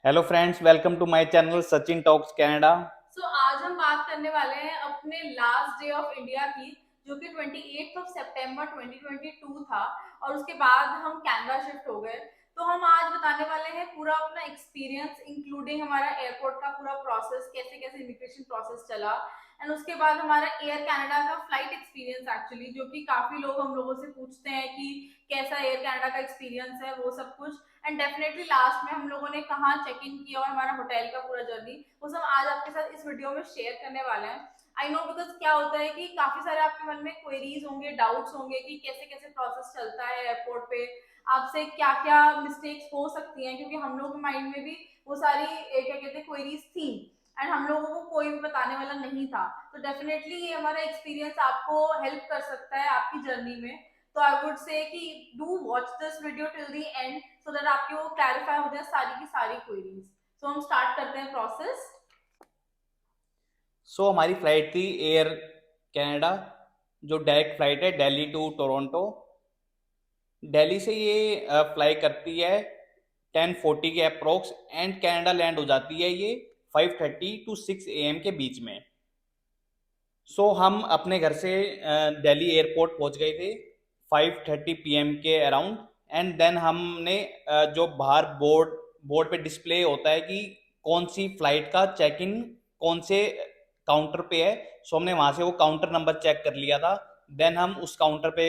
Hello friends, welcome to my channel Sachin talks Canada. आज हम बात करने वाले हैं अपने लास्ट डे ऑफ इंडिया की, जो कि 28 ऑफ सितंबर 2022 था। और उसके बाद हम कनाडा शिफ्ट हो गए। तो हम आज बताने वाले हैं पूरा अपना एक्सपीरियंस, इंक्लूडिंग हमारा एयरपोर्ट का पूरा प्रोसेस, कैसे कैसे इमिग्रेशन प्रोसेस चला। एंड उसके बाद हमारा एयर कनाडा का फ्लाइट एक्सपीरियंस एक्चुअली, जो कि काफी लोग हम लोगों से पूछते हैं कि कैसा एयर कनाडा का एक्सपीरियंस है, वो सब कुछ। एंड डेफिनेटली लास्ट में हम लोगों ने कहाँ चेक इन किया और हमारा होटल का पूरा जर्नी, वो सब आज आपके साथ इस वीडियो में शेयर करने वाले हैं। आई नो, बिकॉज क्या होता है कि काफी सारे आपके मन में क्वेरीज होंगे, डाउट्स होंगे कि कैसे कैसे प्रोसेस चलता है एयरपोर्ट पे, आपसे क्या क्या मिस्टेक्स हो सकती हैं, क्योंकि हम लोग के माइंड में भी वो सारी क्या कहते हैं क्वेरीज थी। एंड हम लोगों को कोई भी बताने वाला नहीं था। तो डेफिनेटली ये हमारा एक्सपीरियंस आपको हेल्प कर सकता है आपकी जर्नी में। तो आई वुड से कि do watch this video till the end, so that आपकी वो क्लैरिफाई हो जाए सारी की सारी क्वेरीज। सो हम स्टार्ट करते हैं प्रोसेस। हमारी फ्लाइट थी एयर कनाडा, जो डायरेक्ट फ्लाइट है दिल्ली टू टोरंटो। दिल्ली से ये फ्लाई करती है 10:40 के अप्रोक्स, एंड कनाडा लैंड हो जाती है ये 5:30 टू 6 AM के बीच में। हम अपने घर से दिल्ली एयरपोर्ट पहुंच गए थे 5:30 PM के अराउंड। एंड देन हमने जो बाहर बोर्ड बोर्ड पे डिस्प्ले होता है कि कौन सी फ्लाइट का चेक इन कौन से काउंटर पे है, हमने वहां से वो काउंटर नंबर चेक कर लिया था। देन हम उस काउंटर पे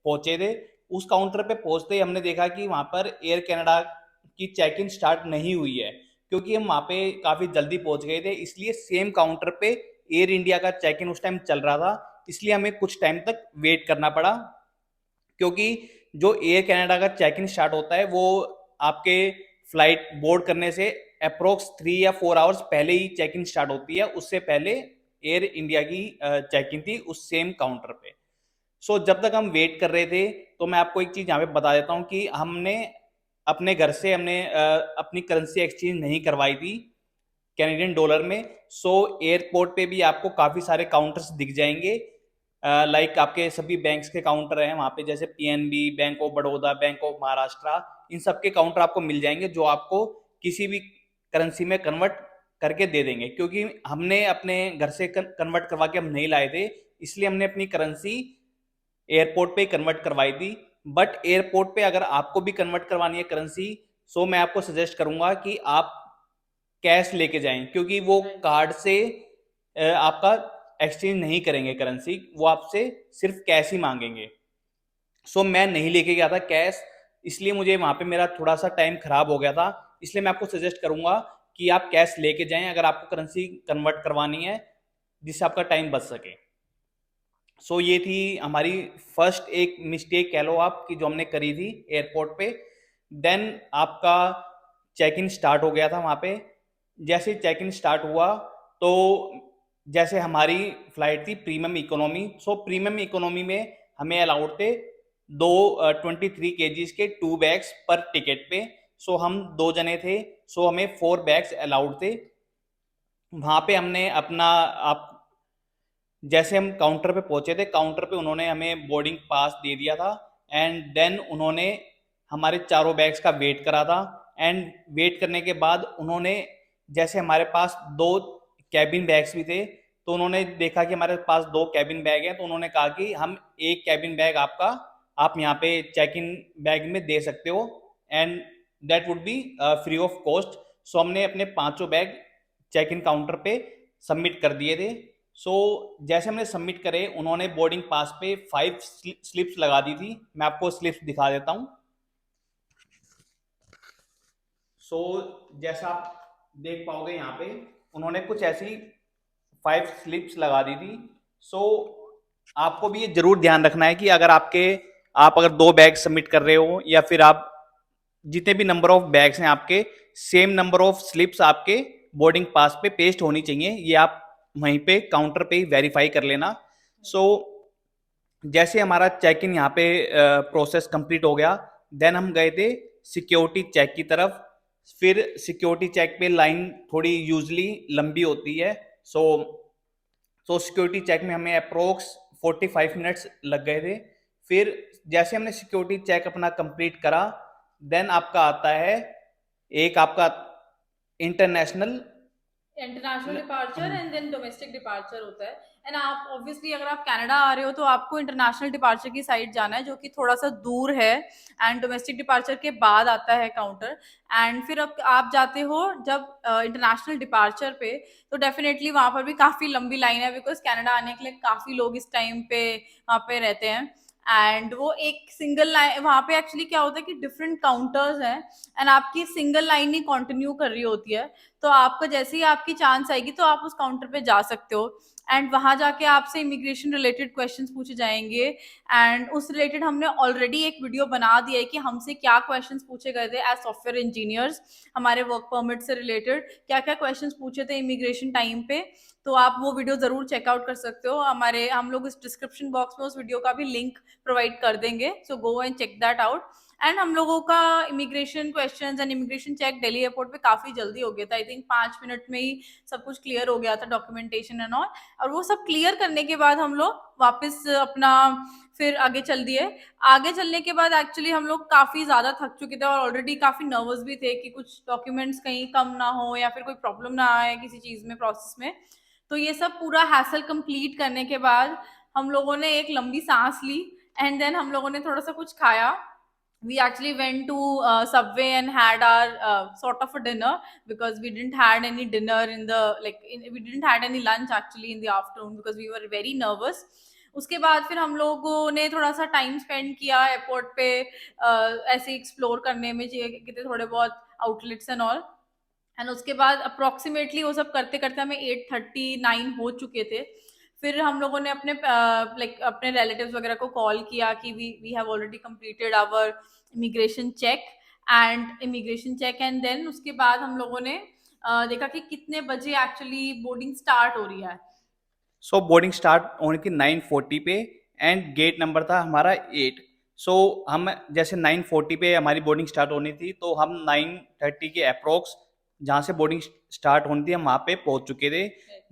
पहुंचे थे। उस काउंटर पे पहुंचते ही हमने देखा कि वहां पर एयर कनाडा की चेक इन स्टार्ट नहीं हुई है, क्योंकि हम वहां पे काफी जल्दी पहुंच गए थे। इसलिए सेम काउंटर पे एयर इंडिया का चेक इन उस टाइम चल रहा था, इसलिए हमें कुछ टाइम तक वेट करना पड़ा। क्योंकि जो एयर कनाडा का चेक इन स्टार्ट होता है वो आपके फ्लाइट बोर्ड करने से अप्रोक्स 3 या 4 आवर्स पहले ही चेक इन स्टार्ट होती है। उससे पहले एयर इंडिया की चेक इन थी उस सेम काउंटर पे। जब तक हम वेट कर रहे थे, तो मैं आपको एक चीज यहाँ पे बता देता हूँ कि हमने अपने घर से हमने अपनी करेंसी एक्सचेंज नहीं करवाई थी कैनेडियन डॉलर में। एयरपोर्ट पे भी आपको काफ़ी सारे काउंटर्स दिख जाएंगे। लाइक आपके सभी बैंक्स के काउंटर हैं वहाँ पे, जैसे PNB, bank of Baroda, bank of Maharashtra, इन सब के काउंटर आपको मिल जाएंगे, जो आपको किसी भी करेंसी में कन्वर्ट करके दे देंगे। क्योंकि हमने अपने घर से कन्वर्ट करवा के हम नहीं लाए थे, इसलिए हमने अपनी करेंसी एयरपोर्ट पे कन्वर्ट करवाई थी। बट एयरपोर्ट पे अगर आपको भी कन्वर्ट करवानी है करेंसी, मैं आपको सजेस्ट करूंगा कि आप कैश लेके जाएं, क्योंकि वो कार्ड से आपका एक्सचेंज नहीं करेंगे करेंसी, वो आपसे सिर्फ कैश ही मांगेंगे। मैं नहीं लेके गया था कैश, इसलिए मुझे वहां पे मेरा थोड़ा सा टाइम खराब हो गया था। इसलिए मैं आपको सजेस्ट करूंगा कि आप कैश लेके जाएं अगर आपको करेंसी कन्वर्ट करवानी है, जिससे आपका टाइम बच सके। ये थी हमारी फर्स्ट एक मिस्टेक कह लो आप, कि जो हमने करी थी एयरपोर्ट पे। देन आपका चेक इन स्टार्ट हो गया था वहां पे। जैसे चेक इन स्टार्ट हुआ, तो जैसे हमारी फ्लाइट थी प्रीमियम इकोनॉमी, प्रीमियम इकोनॉमी में हमें अलाउड थे दो 23 kgs के 2 बैग्स पर टिकट पे। हम 2 जने थे, हमें 4 बैग्स अलाउड थे। वहां पे हमने अपना आप जैसे हम काउंटर पे पहुंचे थे, काउंटर पे उन्होंने हमें बोर्डिंग पास दे दिया था। एंड देन उन्होंने हमारे चारों बैग्स का वेट करा था। एंड वेट करने के बाद उन्होंने, जैसे हमारे पास 2 कैबिन बैग्स भी थे, तो उन्होंने देखा कि हमारे पास 2 कैबिन बैग हैं, तो उन्होंने कहा कि हम एक कैबिन बैग आपका आप यहाँ पे चेक इन बैग में दे सकते हो, and that would be free of cost. हमने अपने 5 बैग चेक इन काउंटर पे सबमिट कर दिए थे। जैसे हमने सबमिट करे, उन्होंने बोर्डिंग पास पे 5 स्लिप्स लगा दी थी। मैं आपको स्लिप्स दिखा देता हूँ। जैसा आप देख पाओगे यहाँ पे, उन्होंने कुछ ऐसी 5 स्लिप्स लगा दी थी। सो आपको भी ये जरूर ध्यान रखना है कि अगर आप अगर 2 बैग सबमिट कर रहे हो, या फिर आप जितने भी नंबर ऑफ बैग्स हैं आपके, सेम नंबर ऑफ स्लिप्स आपके बोर्डिंग पास पे पेस्ट होनी चाहिए। ये आप वहीं पे काउंटर पे ही वेरीफाई कर लेना। सो जैसे हमारा चेक इन यहाँ पे प्रोसेस कंप्लीट हो गया, देन हम गए थे सिक्योरिटी चेक की तरफ। फिर सिक्योरिटी चेक पे लाइन थोड़ी यूजली लंबी होती है। सो सिक्योरिटी चेक में हमें अप्रोक्स 45 मिनट्स लग गए थे। फिर जैसे हमने सिक्योरिटी चेक अपना कंप्लीट करा, देन आपका आता है एक आपका international international departure and then domestic departure होता है। एंड आप ऑब्वियसली अगर आप कनाडा आ रहे हो तो आपको इंटरनेशनल डिपार्चर की साइड जाना है, जो कि थोड़ा सा दूर है। एंड डोमेस्टिक डिपार्चर के बाद आता है काउंटर। एंड फिर अब आप जाते हो जब इंटरनेशनल डिपार्चर पे, तो डेफिनेटली वहां पर भी काफी लंबी लाइन है, बिकॉज कनाडा आने के लिए काफी लोग इस टाइम पे वहां पे रहते हैं। एंड वो एक सिंगल लाइन वहां पे एक्चुअली क्या होता है कि डिफरेंट काउंटर्स हैं, एंड आपकी सिंगल लाइन ही कंटिन्यू कर रही होती है। तो आपको जैसे ही आपकी चांस आएगी तो आप उस काउंटर पे जा सकते हो। एंड वहां जाके आपसे इमिग्रेशन रिलेटेड क्वेश्चंस पूछे जाएंगे। एंड उस रिलेटेड हमने ऑलरेडी एक वीडियो बना दिया है कि हमसे क्या क्वेश्चंस पूछे गए थे एज सॉफ्टवेयर इंजीनियर्स, हमारे वर्क परमिट से रिलेटेड क्या क्या क्वेश्चंस पूछे थे इमिग्रेशन टाइम पे। तो आप वो वीडियो जरूर चेकआउट कर सकते हो, हमारे हम लोग इस डिस्क्रिप्शन बॉक्स में उस वीडियो का भी लिंक प्रोवाइड कर देंगे, so go and check that out. And हम लोगों का immigration questions and immigration check Delhi airport पे काफी जल्दी हो गया था। आई थिंक 5 मिनट में ही सब कुछ क्लियर हो गया था, डॉक्यूमेंटेशन एंड ऑल। और वो सब क्लियर करने के बाद हम लोग वापस अपना फिर आगे चल दिए। आगे चलने के बाद एक्चुअली हम लोग काफी ज्यादा थक चुके थे और ऑलरेडी काफी नर्वस भी थे कि कुछ डॉक्यूमेंट्स कहीं कम ना हो या फिर कोई प्रॉब्लम ना आए किसी चीज में, प्रोसेस में। तो ये सब पूरा हैसल कंप्लीट करने के बाद हम लोगों ने एक लंबी सांस ली। एंड देन हम लोगों ने थोड़ा सा कुछ खाया। We actually went to Subway and had our sort of a dinner, because we didn't had any dinner in the we didn't had any lunch actually in the afternoon because we were very nervous. उसके बाद फिर हम लोगों ने थोड़ा सा time spend किया airport पे, ऐसे एक्सप्लोर करने में, कितने थोड़े बहुत आउटलेट्स एंड ऑल। एंड उसके बाद अप्रोक्सीमेटली वो सब करते करते हमें 8:39 हो चुके थे। फिर हम लोगों ने अपने अपने रिलेटिव्स वगैरह को कॉल किया कि we have already completed our immigration check and then उसके बाद हम लोगों ने देखा कि कितने बजे एक्चुअली बोर्डिंग स्टार्ट हो रही है। सो बोर्डिंग स्टार्ट होने की 9:40 पे, एंड गेट नंबर था हमारा 8। सो हम जैसे 9:40 पे हमारी बोर्डिंग स्टार्ट होनी थी, तो हम 9:30 के अप्रोक्स जहाँ से बोर्डिंग स्टार्ट होनी थी हम वहाँ पे पहुँच चुके थे।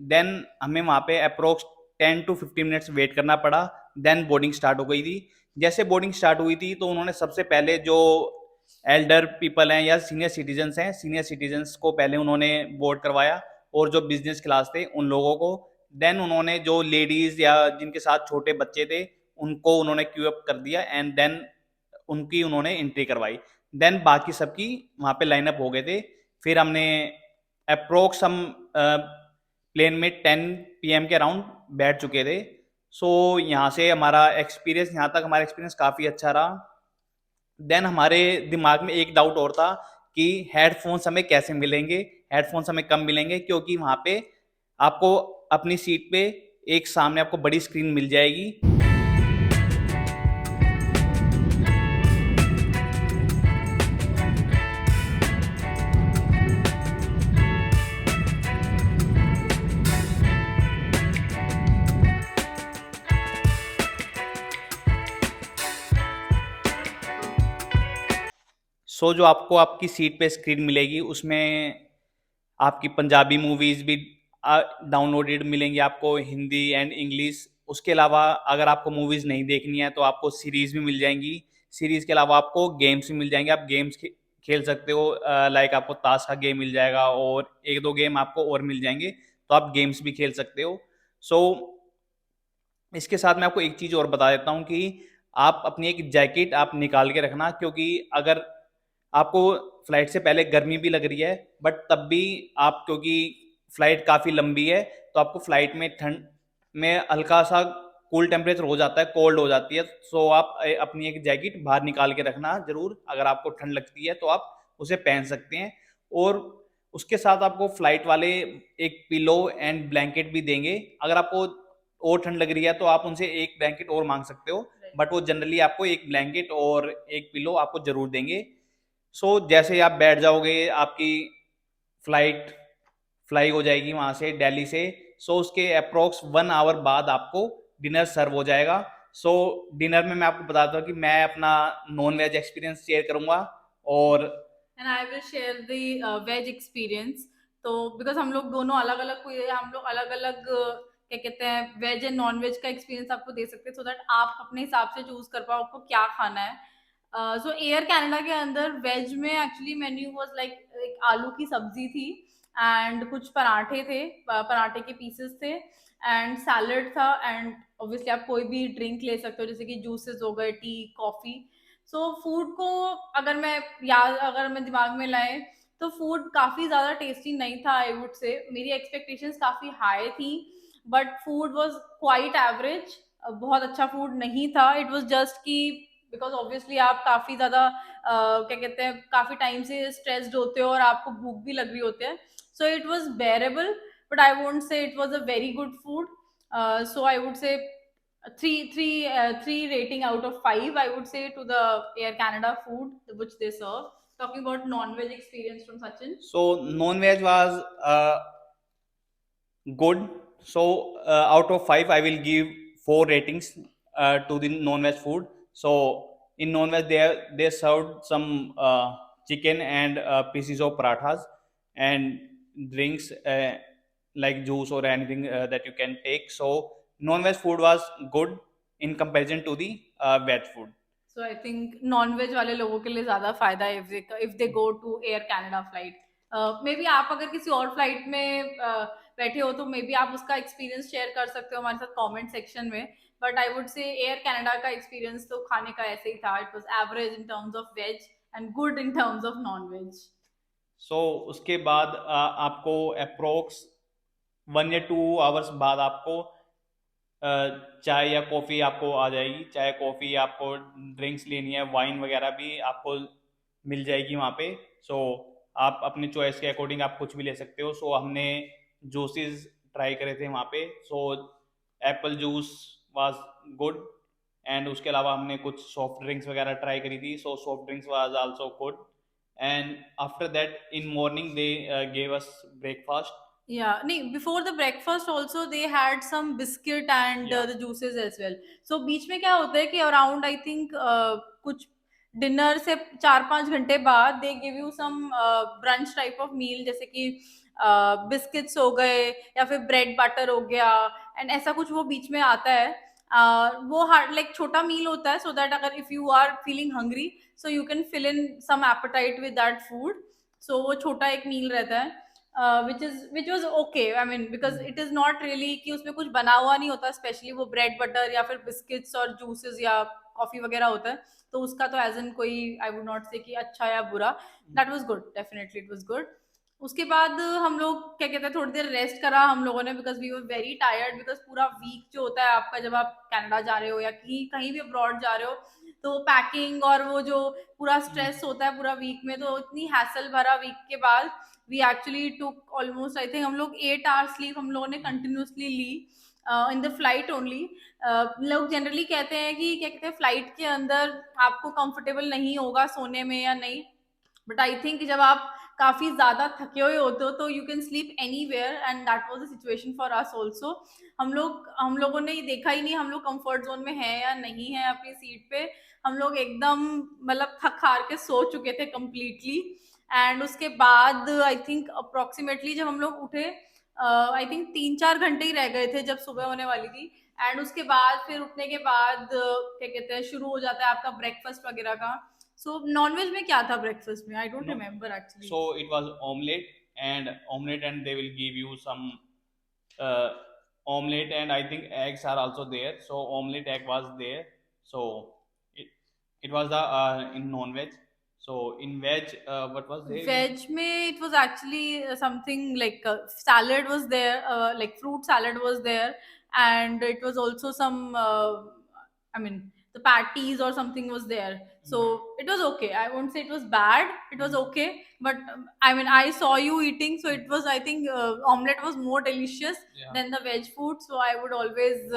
देन हमें वहाँ पे अप्रोक्स 10 to 15 मिनट्स वेट करना पड़ा। देन बोर्डिंग स्टार्ट हो गई थी। जैसे बोर्डिंग स्टार्ट हुई थी तो उन्होंने सबसे पहले जो एल्डर पीपल हैं या सीनियर सिटीजन्स को पहले उन्होंने बोर्ड करवाया, और जो बिजनेस क्लास थे उन लोगों को। देन उन्होंने जो लेडीज या जिनके साथ छोटे बच्चे थे उनको उन्होंने क्यू अप कर दिया, एंड देन उनकी उन्होंने एंट्री करवाई। देन बाकी सबकी वहाँ पे लाइनअप हो गए थे। फिर हमने अप्रोक्स हम प्लेन में 10 PM के अराउंड बैठ चुके थे। सो यहाँ से हमारा एक्सपीरियंस, यहाँ तक हमारा एक्सपीरियंस काफ़ी अच्छा रहा। देन हमारे दिमाग में एक डाउट और था कि हेडफोन्स हमें कैसे मिलेंगे। हेडफोन्स हमें कम मिलेंगे क्योंकि वहाँ पे आपको अपनी सीट पे एक सामने आपको बड़ी स्क्रीन मिल जाएगी। सो जो आपको आपकी सीट पे स्क्रीन मिलेगी उसमें आपकी पंजाबी मूवीज़ भी डाउनलोडेड मिलेंगी आपको, हिंदी एंड इंग्लिश। उसके अलावा अगर आपको मूवीज़ नहीं देखनी है तो आपको सीरीज़ भी मिल जाएंगी। सीरीज़ के अलावा आपको गेम्स भी मिल जाएंगे, आप गेम्स खेल सकते हो। लाइक आपको ताश का गेम मिल जाएगा और एक दो गेम आपको और मिल जाएंगे, तो आप गेम्स भी खेल सकते हो। सो इसके साथ मैं आपको एक चीज़ और बता देता हूँ कि आप अपनी एक जैकेट आप निकाल के रखना, क्योंकि अगर आपको फ्लाइट से पहले गर्मी भी लग रही है, बट तब भी आप, क्योंकि फ्लाइट काफ़ी लंबी है, तो आपको फ्लाइट में ठंड में हल्का सा कूल टेम्परेचर हो जाता है, कोल्ड हो जाती है। सो आप अपनी एक जैकेट बाहर निकाल के रखना ज़रूर। अगर आपको ठंड लगती है तो आप उसे पहन सकते हैं। और उसके साथ आपको फ्लाइट वाले एक पिलो एंड ब्लैंकेट भी देंगे। अगर आपको और ठंड लग रही है तो आप उनसे एक ब्लैंकेट और मांग सकते हो, बट वो जनरली आपको एक ब्लैंकेट और एक पिलो आपको ज़रूर देंगे। सो जैसे आप बैठ जाओगे, आपकी फ्लाइट फ्लाई हो जाएगी वहाँ से, दिल्ली से। सो उसके अप्रोक्स 1 आवर बाद आपको डिनर सर्व हो जाएगा। सो डिनर में मैं आपको बताता हूँ कि मैं अपना नॉन वेज एक्सपीरियंस शेयर करूँगा, और and I will share the ways experience. तो बिकॉज हम लोग दोनों अलग अलग, हम लोग अलग अलग क्या कहते हैं, वेज एंड नॉन वेज का एक्सपीरियंस आपको दे सकते हैं, सो दैट आप अपने हिसाब से चूज कर पाओ आपको क्या खाना है। सो एयर कनाडा के अंदर वेज में एक्चुअली मेन्यू वाज लाइक एक आलू की सब्जी थी एंड कुछ पराठे थे, पराठे के पीसेस थे एंड सैलड था एंड ऑब्वियसली आप कोई भी ड्रिंक ले सकते हो जैसे कि जूसेस हो गए, टी, कॉफी। सो फूड को अगर मैं याद अगर मैं दिमाग में लाए तो फूड काफी ज्यादा टेस्टी नहीं था, आई वुड से मेरी एक्सपेक्टेशंस काफी हाई थी but food was quite average. बहुत अच्छा फूड नहीं था, इट वाज जस्ट कि बिकॉज ऑब्वियसली आप काफी ज्यादा क्या कहते हैं काफी टाइम से स्ट्रेस्ड होते हो और आपको भूख भी लग रही होती है, so it was बेरेबल but I won't say it was a very good food. So I would से three rating out of five I would say to the Air Canada food which they serve. Talking about non-veg experience from Sachin. So non-veg was good. So out of 5, I will give 4 ratings to the non-veg food. So in non-veg, they served some chicken and pieces of parathas and drinks like juice or anything that you can take. So non-veg food was good in comparison to the veg food. So I think non-veg वाले लोगों के लिए ज्यादा फायदा है if they go to Air Canada flight. May be आप अगर किसी और फ्लाइट में बैठे हो तो मे बी आप उसका एक्सपीरियंस शेयर कर सकते हो हमारे साथ कमेंट सेक्शन में, but I would say Air Canada का एक्सपीरियंस तो खाने का ऐसे ही था, it was average in terms of veg and good in terms of non veg. So उसके बाद आपको अप्रोक्स 1 या 2 आवर्स बाद आपको चाय या कॉफ़ी आपको आ जाएगी। चाय कॉफ़ी आपको ड्रिंक्स लेनी है, वाइन वगैरह भी आपको मिल जाएगी वहाँ पे। सो आप अपने चॉइस के अकॉर्डिंग आप कुछ भी ले सकते हो। सो हमने जूसेस ट्राई करे थे वहाँ पे। So apple juice was good and उसके अलावा हमने कुछ सॉफ्ट ड्रिंक्स वगैरह ट्राई करी थी। So soft drinks was also good and after that in morning they gave us breakfast. Yeah, nee, before the breakfast also they had some biscuit and या the juices as well. So बीच में क्या होता है कि around I think कुछ dinner से 4-5 घंटे बाद they give you some brunch type of meal जैसे कि बिस्किट्स हो गए या फिर ब्रेड बटर हो गया एंड ऐसा कुछ वो बीच में आता है। वो हार्ड लाइक छोटा मील होता है सो दैट अगर if you are feeling hungry so you can fill in some appetite with that food. So वो छोटा एक मील रहता है which was okay. I mean because it is not really कि उसमें कुछ बना हुआ नहीं होता, स्पेशली वो ब्रेड बटर या फिर बिस्किट्स और जूसेस या कॉफी वगैरह होता है, तो उसका तो एज एन कोई आई वुड नॉट से कि अच्छा या बुरा। That was good, definitely it was good. उसके बाद हम लोग क्या कहते हैं थोड़ी देर रेस्ट करा हम लोगों ने because we were very tired because पूरा वीक जो होता है आपका जब आप कनाडा जा रहे हो या कहीं भी अब्रॉड जा रहे हो तो पैकिंग और वो जो पूरा स्ट्रेस होता है पूरा वीक में, तो इतनी हैसल भरा वीक के बाद we actually took almost I think हम लोग 8 आवर्स स्लीप हम लोगों ने कंटिन्यूसली ली इन द फ्लाइट ओनली। लोग जनरली कहते हैं कि क्या कहते हैं फ्लाइट के अंदर आपको कंफर्टेबल नहीं होगा सोने में या नहीं, बट आई थिंक जब आप काफी ज्यादा थके हुए होते हो तो you can sleep anywhere and that was the situation for us also. हम लोगों ने देखा ही नहीं हम लोग कंफर्ट जोन में है या नहीं है अपनी सीट पे, हम लोग एकदम मतलब थक हार के सो चुके थे कम्प्लीटली। एंड उसके बाद आई थिंक अप्रोक्सीमेटली जब हम लोग उठे आई थिंक 3-4 घंटे ही रह गए थे जब सुबह होने वाली थी। एंड उसके बाद फिर उठने के बाद क्या कहते हैं शुरू हो जाता है आपका ब्रेकफास्ट वगैरह का। सो नॉनवेज में क्या था ब्रेकफास्ट में? I don't No. Remember actually. So it was omelette, and they will give you some uh, omelette, and I think eggs are also there. So omelette egg was there. So it it was the in non-veg. So in veg, what was there? Veg में it was actually something like salad was there, like fruit salad was there and it was also some I mean the patties or something was there, so it was okay. I won't say it was bad, it was okay, but I mean I saw you eating, so it was I think omelette was more delicious Yeah. than the veg food, so I would always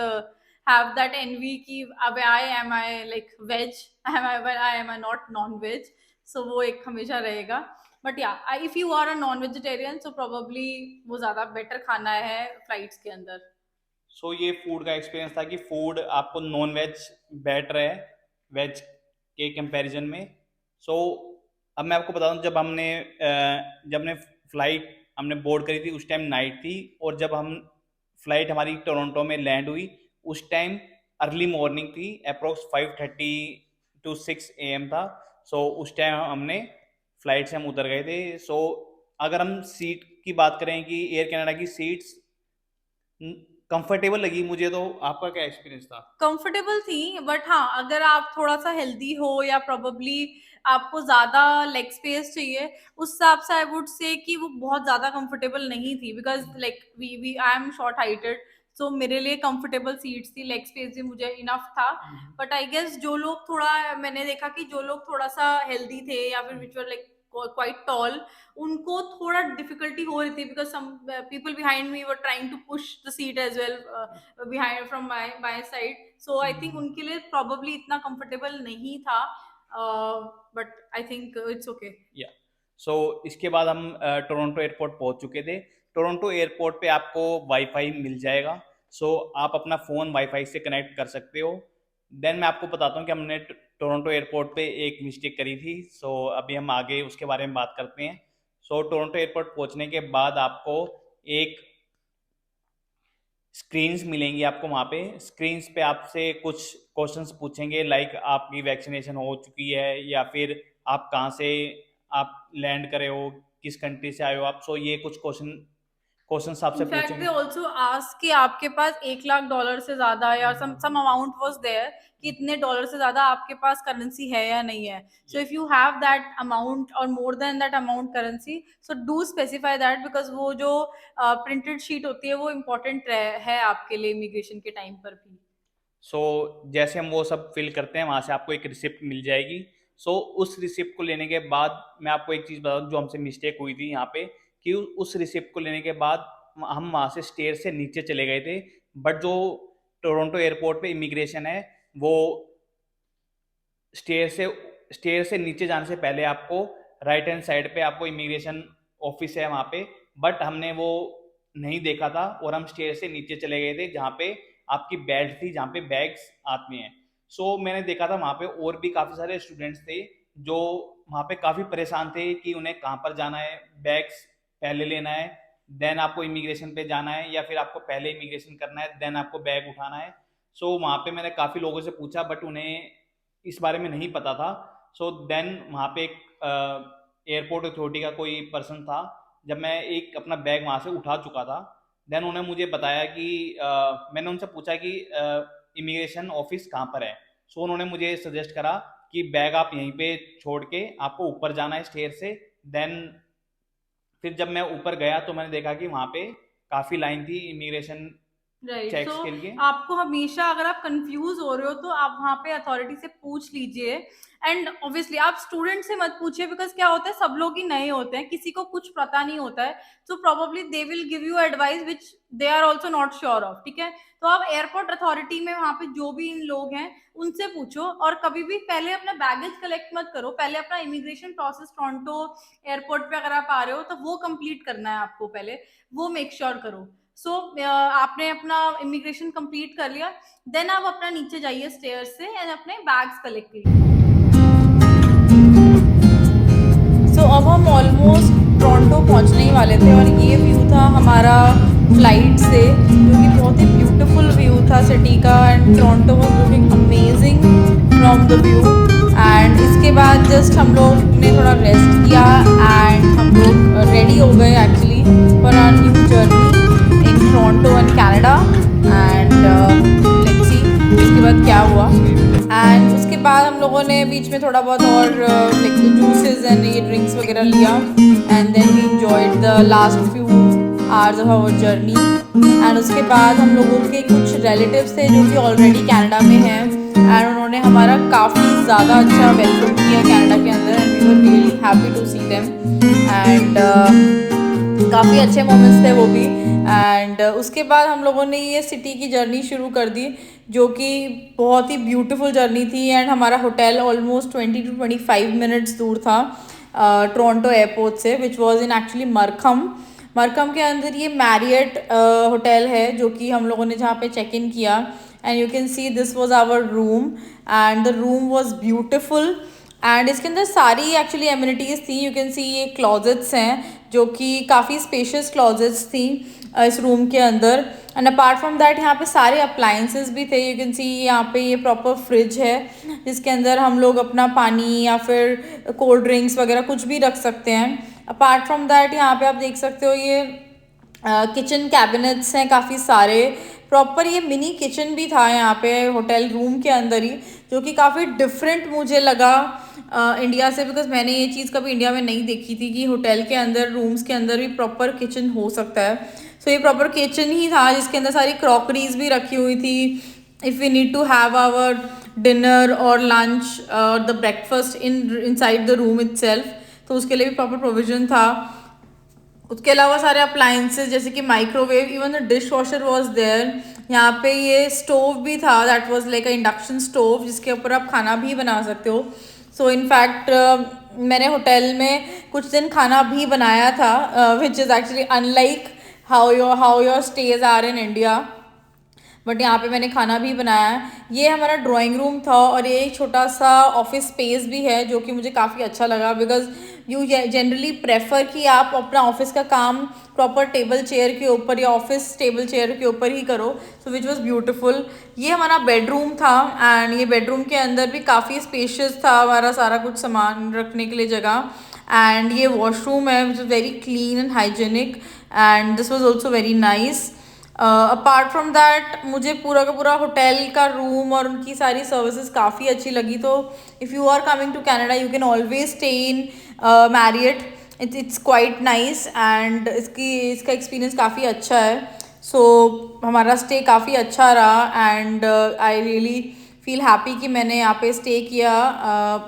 have that envy ki अब I like veg, am I not non-veg, so वो एक हमेशा रहेगा। But yeah if you are a non vegetarian so probably वो ज्यादा better खाना है flights के अंदर। सो ये फूड का एक्सपीरियंस था कि फूड आपको नॉन वेज बेटर है वेज के कंपैरिजन में। सो अब मैं आपको बता दूं जब हमने फ्लाइट हमने बोर्ड करी थी उस टाइम नाइट थी, और जब हम फ्लाइट हमारी टोरंटो में लैंड हुई उस टाइम अर्ली मॉर्निंग थी, अप्रोक्स 5:30 to 6 AM था। सो उस टाइम हमने फ्लाइट से हम उतर गए थे। सो अगर हम सीट की बात करें कि एयर कनाडा की सीट्स कंफर्टेबल लगी मुझे, तो आपका क्या एक्सपीरियंस था? कंफर्टेबल थी, बट हाँ, अगर आप थोड़ा सा हेल्दी हो या प्रोबेबली आपको ज्यादा लेग स्पेस चाहिए, उस हिसाब से आई वुड से कि वो बहुत ज्यादा कंफर्टेबल नहीं थी, because like we I am short heighted, so मेरे लिए कंफर्टेबल सीट्स थी, लेग स्पेस भी मुझे इनफ था। बट आई गेस जो लोग थोड़ा, मैंने देखा कि जो लोग थोड़ा सा हेल्दी थे या फिर which were like quite tall, उनको थोड़ा डिफिकल्टी हो रही थी, because some people behind me were trying to push the seat as well behind from my side, so I think उनके लिए प्रॉबेबली इतना कंफर्टेबल नहीं था, but I think it's okay. Yeah so इसके बाद हम टोरंटो एयरपोर्ट पहुंच चुके थे। टोरंटो एयरपोर्ट पे आपको वाईफाई मिल जाएगा। सो आप अपना फ़ोन वाईफाई से कनेक्ट कर सकते हो। देन मैं आपको बताता हूँ कि हमने टोरंटो एयरपोर्ट पे एक मिस्टेक करी थी। सो अभी हम आगे उसके बारे में बात करते हैं। सो टोरंटो एयरपोर्ट पहुंचने के बाद आपको एक स्क्रीन्स मिलेंगी आपको वहाँ पे। स्क्रीन्स पे आपसे कुछ क्वेश्चंस पूछेंगे, लाइक आपकी वैक्सीनेशन हो चुकी है या फिर आप कहाँ से आप लैंड करे हो, किस कंट्री से आए हो आप। सो ये कुछ क्वेश्चंस आपसे इनफैक्ट दे पूछेंगे। ऑल्सो आस्क कि आपके पास 1 लाख डॉलर से ज्यादा या सम अमाउंट वाज देयर कि इतने डॉलर से ज्यादा आपके पास करेंसी है या नहीं है। So if you have that amount or more than that amount currency, so do specify that, because वो जो प्रिंटेड शीट होती है वो इम्पोर्टेंट है आपके लिए इमिग्रेशन के टाइम पर भी। सो जैसे हम वो सब फिल करते हैं, वहाँ से आपको एक रिसिप्ट मिल जाएगी। सो उस रिसिप्ट को लेने के बाद मैं आपको एक चीज़ बता दूँ जो हमसे मिस्टेक हुई थी यहाँ पे, कि उस रिसिप्ट को लेने के बाद हम वहाँ से स्टेयर से नीचे चले गए थे। बट जो टोरंटो एयरपोर्ट पे इमिग्रेशन है, वो स्टेयर से स्टेयर से नीचे जाने से पहले आपको राइट हैंड साइड पे आपको इमिग्रेशन ऑफिस है वहाँ पे। बट हमने वो नहीं देखा था और हम स्टेयर से नीचे चले गए थे जहाँ पे आपकी बेल्ट थी, जहाँ पे बैग्स आते हैं। सो मैंने देखा था वहाँ पे और भी काफ़ी सारे स्टूडेंट्स थे जो वहाँ पे काफ़ी परेशान थे कि उन्हें कहाँ पर जाना है, बैग्स पहले लेना है, देन आपको इमिग्रेशन पे जाना है, या फिर आपको पहले इमिग्रेशन करना है देन आपको बैग उठाना है। सो वहाँ पे मैंने काफ़ी लोगों से पूछा बट उन्हें इस बारे में नहीं पता था। सो देन वहाँ पे एक एयरपोर्ट अथॉरिटी का कोई पर्सन था। जब मैं एक अपना बैग वहाँ से उठा चुका था, देन उन्होंने मुझे बताया कि मैंने उनसे पूछा कि इमिग्रेशन ऑफिस कहाँ पर है। सो उन्होंने मुझे सजेस्ट करा कि बैग आप यहीं पे छोड़ के आपको ऊपर जाना है स्टेयर से। देन फिर जब मैं ऊपर गया तो मैंने देखा कि वहाँ पे काफ़ी लाइन थी इमिग्रेशन राइट, चेक्स सो के लिए। आपको हमेशा अगर आप कंफ्यूज हो रहे हो तो आप वहाँ पे अथॉरिटी से पूछ लीजिए। एंड ऑब्वियसली आप स्टूडेंट से मत पूछिए, बिकॉज क्या होता है, सब लोग ही नए होते हैं, किसी को कुछ पता नहीं होता है, so probably they will give you advice which they are also not sure of. ठीक है, तो आप एयरपोर्ट अथॉरिटी में वहाँ पे जो भी इन लोग हैं उनसे पूछो, और कभी भी पहले अपना बैगेज कलेक्ट मत करो, पहले अपना इमिग्रेशन प्रोसेस टोरंटो एयरपोर्ट पे अगर आप आ रहे हो तो वो कंप्लीट करना है आपको, पहले वो मेक श्योर करो। सो आपने अपना इमिग्रेशन कंप्लीट कर लिया, देन आप अपना नीचे जाइए स्टेयर से एंड अपने बैग्स कलेक्ट कीजिए। सो अब हम ऑलमोस्ट टोरंटो पहुंचने ही वाले थे, और ये व्यू था हमारा फ्लाइट से, जो कि बहुत ही ब्यूटीफुल व्यू था सिटी का, and Toronto was looking amazing from the view. And इसके बाद जस्ट हम लोग ने थोड़ा रेस्ट किया एंड हम लोग रेडी हो गए actually for our new journey in Toronto and Canada. And let's see इसके बाद क्या हुआ। एंड उसके बाद हम लोगों ने बीच में थोड़ा बहुत और लाइक जूसेस एंड ये ड्रिंक्स वगैरह लिया, and then we enjoyed the last few hours of our journey. And उसके बाद हम लोगों के कुछ रिलेटिव्स थे जो कि ऑलरेडी कनाडा में हैं, एंड उन्होंने हमारा काफ़ी ज़्यादा अच्छा वेलकम किया कनाडा के अंदर, and we were really happy to see them. And काफ़ी अच्छे मोमेंट्स थे वो भी। एंड उसके बाद हम लोगों ने ये सिटी की जर्नी शुरू कर दी, जो कि बहुत ही ब्यूटीफुल जर्नी थी। एंड हमारा होटल ऑलमोस्ट 20 to 25 मिनट्स दूर था टोरंटो एयरपोर्ट से, विच वॉज इन एक्चुअली मरकम के अंदर ये मैरियट होटल है, जो कि हम लोगों ने जहाँ पे चेक इन किया। And you can see this was our room, and the room was beautiful. And इसके अंदर सारी एक्चुअली एमिनिटीज़ थी। यू कैन सी ये क्लॉजेट्स हैं जो कि काफ़ी स्पेशियस क्लॉजेट्स थी, इस रूम के अंदर। एंड अपार्ट फ्रॉम दैट यहाँ पे सारे अप्लायंसेस भी थे। यू कैन सी यहाँ पे ये प्रॉपर फ्रिज है जिसके अंदर हम लोग अपना पानी या फिर कोल्ड ड्रिंक्स वगैरह कुछ भी रख सकते हैं। अपार्ट फ्रॉम दैट यहाँ पे आप देख सकते हो ये किचन कैबिनेट्स हैं काफ़ी सारे। प्रॉपर ये मिनी किचन भी था यहाँ पे होटल रूम के अंदर ही, जो कि काफ़ी डिफरेंट मुझे लगा इंडिया से, बिकॉज मैंने ये चीज़ कभी इंडिया में नहीं देखी थी कि होटल के अंदर रूम्स के अंदर भी प्रॉपर किचन हो सकता है। सो ये प्रॉपर किचन ही था जिसके अंदर सारी क्रॉकरीज भी रखी हुई थी। If we need to have our dinner और लंच और the breakfast inside the room itself, तो उसके लिए भी प्रॉपर प्रोविजन था। उसके अलावा सारे अप्लायंसेस जैसे कि microwave, even the dishwasher was there. यहाँ पे ये स्टोव भी था, that was like a induction stove जिसके ऊपर आप खाना भी बना सकते हो। सो इनफैक्ट मैंने होटल में कुछ दिन खाना भी बनाया था, which is actually unlike how your stage are in India, but यहाँ पे मैंने खाना भी बनाया है। ये हमारा ड्राइंग रूम था और ये एक छोटा सा ऑफिस स्पेस भी है जो कि मुझे काफ़ी अच्छा लगा, बिकॉज यू जनरली प्रेफर कि आप अपना ऑफिस का काम प्रॉपर टेबल चेयर के ऊपर या ऑफिस टेबल चेयर के ऊपर ही करो। सो विच वॉज ब्यूटिफुल। ये हमारा बेडरूम था एंड ये बेडरूम के अंदर भी काफ़ी स्पेशियस था, हमारा सारा कुछ सामान रखने के लिए जगह। एंड ये वॉशरूम है which is very clean and hygienic and this was also very nice. Apart from that मुझे पूरा का पूरा होटल का रूम और उनकी सारी सर्विसेज काफ़ी अच्छी लगी। तो if you are coming to Canada you can always stay in Marriott, it's quite nice and इसका एक्सपीरियंस काफ़ी अच्छा है। सो हमारा स्टे काफ़ी अच्छा रहा and I really feel happy कि मैंने यहाँ पे स्टे किया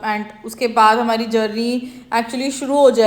एंड उसके बाद हमारी जर्नी एक्चुअली शुरू हो जाए।